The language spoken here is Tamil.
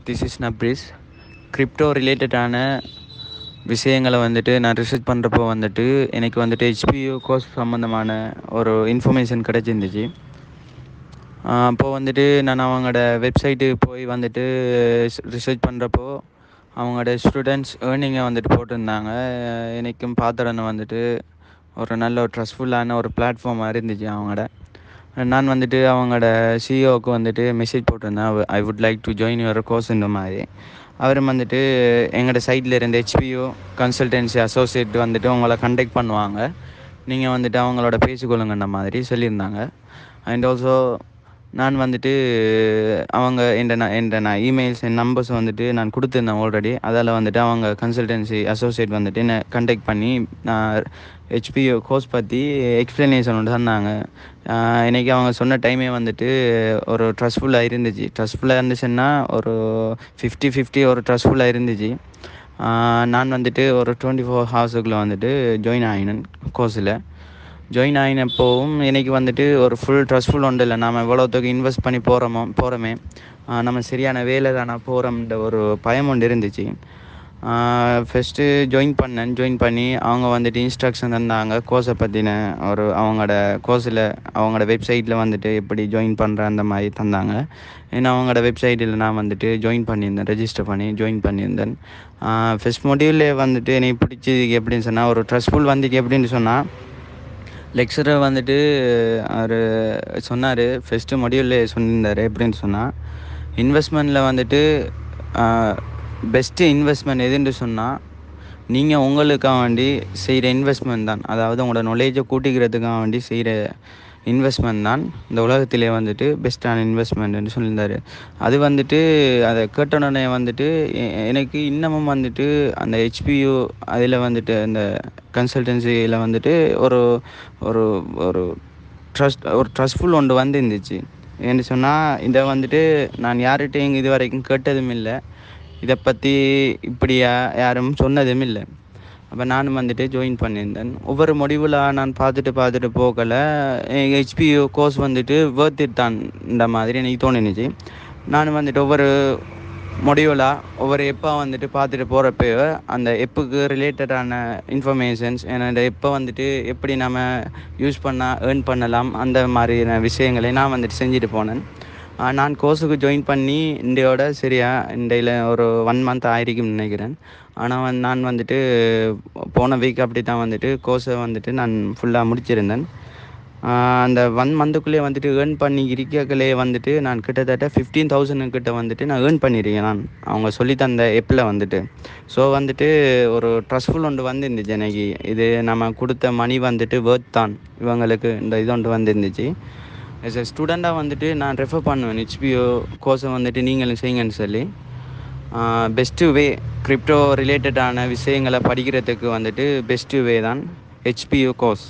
This is நப்ரிஸ். கிரிப்டோ ரிலேட்டடான விஷயங்களை வந்துட்டு நான் ரிசர்ச் பண்ணுறப்போ வந்துட்டு எனக்கு வந்துட்டு ஹெச்பிஓ கோர்ஸ் சம்மந்தமான ஒரு இன்ஃபர்மேஷன் கிடச்சிருந்துச்சு. அப்போது வந்துட்டு நான் அவங்களோட வெப்சைட்டு போய் வந்துட்டு ரிசர்ச் பண்ணுறப்போ அவங்களோட ஸ்டூடெண்ட்ஸ் ஏர்னிங்கை வந்துட்டு போட்டிருந்தாங்க. எனக்கும் பார்த்துடனே வந்துட்டு ஒரு நல்ல ஒரு ட்ரஸ்ட்ஃபுல்லான ஒரு பிளாட்ஃபார்மாக இருந்துச்சு அவங்களோட. நான் வந்துட்டு அவங்களோட சிஇஓவுக்கு வந்துட்டு மெசேஜ் போட்டிருந்தேன், I would like to join your course இந்த மாதிரி. அவரும் வந்துட்டு எங்களோட சைட்டில் இருந்த ஹெச்பிஓ கன்சல்டன்சி அசோசியேட் வந்துட்டு உங்களை கண்டெக்ட் பண்ணுவாங்க, நீங்கள் வந்துட்டு அவங்களோட பேசிக்கொள்ளுங்கன்ற மாதிரி சொல்லியிருந்தாங்க. அண்ட் ஆல்சோ நான் வந்துட்டு அவங்க நான் இமெயில்ஸ் என் நம்பர்ஸ் வந்துட்டு நான் கொடுத்துருந்தேன் ஆல்ரெடி. அதால் வந்துட்டு அவங்க கன்சல்டன்சி அசோசியேட் வந்துட்டு என்னை கண்டெக்ட் பண்ணி நான் ஹெச்பிஓ கோர்ஸ் பற்றி எக்ஸ்ப்ளனேஷன் ஒன்று சொன்னாங்க. இன்றைக்கி அவங்க சொன்ன டைமே வந்துட்டு ஒரு ட்ரஸ்ட்ஃபுல்லாக இருந்துச்சு. ட்ரஸ்ட்ஃபுல்லாக இருந்துச்சுன்னா ஒரு 50-50 ஒரு ட்ரஸ்ட்ஃபுல்லாக இருந்துச்சு. நான் வந்துட்டு ஒரு 24 ஹவர்ஸுக்குள்ளே வந்துட்டு ஜாயின் ஆகினேன் கோர்ஸில். ஜாயின் ஆகினப்போவும் எனக்கு வந்துட்டு ஒரு ஃபுல் ட்ரஸ்ட்ஃபுல் ஒன்று இல்லை. நாம் எவ்வளோத்துக்கு இன்வெஸ்ட் பண்ணி போகிறோமே நம்ம சரியான வேலை தானே போகிறோம்ன்ற ஒரு பயம் ஒன்று இருந்துச்சு. ஃபஸ்ட்டு ஜாயின் பண்ணி அவங்க வந்துட்டு இன்ஸ்ட்ரக்ஷன் தந்தாங்க கோர்ஸை பற்றின ஒரு அவங்களோட கோர்ஸில் அவங்களோட வெப்சைட்டில் வந்துட்டு எப்படி ஜாயின் பண்ணுற அந்த மாதிரி தந்தாங்க. ஏன்னா அவங்களோட வெப்சைட்டில் நான் வந்துட்டு ரெஜிஸ்டர் பண்ணி ஜாயின் பண்ணியிருந்தேன். ஃபஸ்ட் மொடியூல்லே வந்துட்டு எனக்கு பிடிச்சதுக்கு எப்படின்னு சொன்னால், ஒரு ட்ரஸ்ட்ஃபுல் வந்துக்கு எப்படின்னு சொன்னால், லெக்சரர் வந்துட்டு அவர் சொன்னார், ஃபஸ்ட்டு மொடியூலில் சொல்லியிருந்தார் எப்படின்னு சொன்னால், இன்வெஸ்ட்மெண்ட்டில் வந்துட்டு பெஸ்ட்டு இன்வெஸ்ட்மெண்ட் எதுன்னு சொன்னால் நீங்கள் உங்களுக்காக வேண்டி செய்கிற இன்வெஸ்ட்மெண்ட் தான். அதாவது உங்களோட நாலேஜை கூட்டிக்கிறதுக்காக வேண்டி செய்கிற இன்வெஸ்ட்மெண்ட் தான் இந்த உலகத்திலே வந்துட்டு பெஸ்ட்டான இன்வெஸ்ட்மெண்ட்னு சொல்லியிருந்தார். அது வந்துட்டு அதை கேட்டோடனே வந்துட்டு எனக்கு இன்னமும் வந்துட்டு அந்த ஹெச்பிஓ அதில் வந்துட்டு அந்த கன்சல்டன்சியில் வந்துட்டு ஒரு ஒரு ஒரு ட்ரஸ்ட்ஃபுல் ஒன்று வந்துருந்துச்சு. ஏன்னு சொன்னால், இதை வந்துட்டு நான் யார்கிட்டையும் இது வரைக்கும் கேட்டதும் இல்லை, இதை பற்றி இப்படி யாரும் சொன்னதும் இல்லை. அப்போ நானும் வந்துட்டு ஜாயின் பண்ணியிருந்தேன். ஒவ்வொரு முடிவில் நான் பார்த்துட்டு போகலை, ஹெச்பிஓ கோர்ஸ் வந்துட்டு வேர்த் இட் தான் இந்த மாதிரி எனக்கு தோணுச்சு. நான் வந்துட்டு ஒவ்வொரு ஒவ்வொரு எப்போ வந்துட்டு பார்த்துட்டு போகிறப்ப அந்த எப்புக்கு ரிலேட்டடான இன்ஃபர்மேஷன்ஸ், என்னோட எப்போ வந்துட்டு எப்படி நம்ம யூஸ் பண்ணால் ஏர்ன் பண்ணலாம் அந்த மாதிரியான விஷயங்களை நான் வந்துட்டு செஞ்சுட்டு போனேன். நான் கோர்ஸுக்கு ஜாயின் பண்ணி இண்டையில் ஒரு 1 மந்த் ஆயிருக்குன்னு நினைக்கிறேன். ஆனால் நான் வந்துட்டு போன வீக் அப்படி தான் வந்துட்டு கோர்ஸை வந்துட்டு நான் ஃபுல்லாக முடிச்சிருந்தேன். அந்த 1 மந்த்துக்குள்ளேயே வந்துட்டு ஏர்ன் பண்ணி இருக்கலே வந்துட்டு நான் கிட்டத்தட்ட 15,000 கிட்ட வந்துட்டு நான் ஏர்ன் பண்ணியிருக்கேன் நான் அவங்க சொல்லி தந்த எப்பில் வந்துட்டு. ஸோ வந்துட்டு ஒரு ட்ரஸ்ட்ஃபுல் ஒன்று வந்துருந்துச்சு எனக்கு. இது நம்ம கொடுத்த மணி வந்துட்டு வேர்த் தான் இவங்களுக்கு, இந்த இது ஒன்று வந்துருந்துச்சு. ஆஸ் எ ஸ்டூடெண்ட்டாக வந்துட்டு நான் ரெஃபர் பண்ணுவேன் ஹெச்பிஓ கோர்ஸை வந்துட்டு நீங்களும் செய்யுங்கன்னு சொல்லி. பெஸ்ட்டு வே கிரிப்டோ ரிலேட்டடான விஷயங்களை படிக்கிறதுக்கு வந்துட்டு பெஸ்ட்டு வே தான் ஹெச்பிஓ கோர்ஸ்.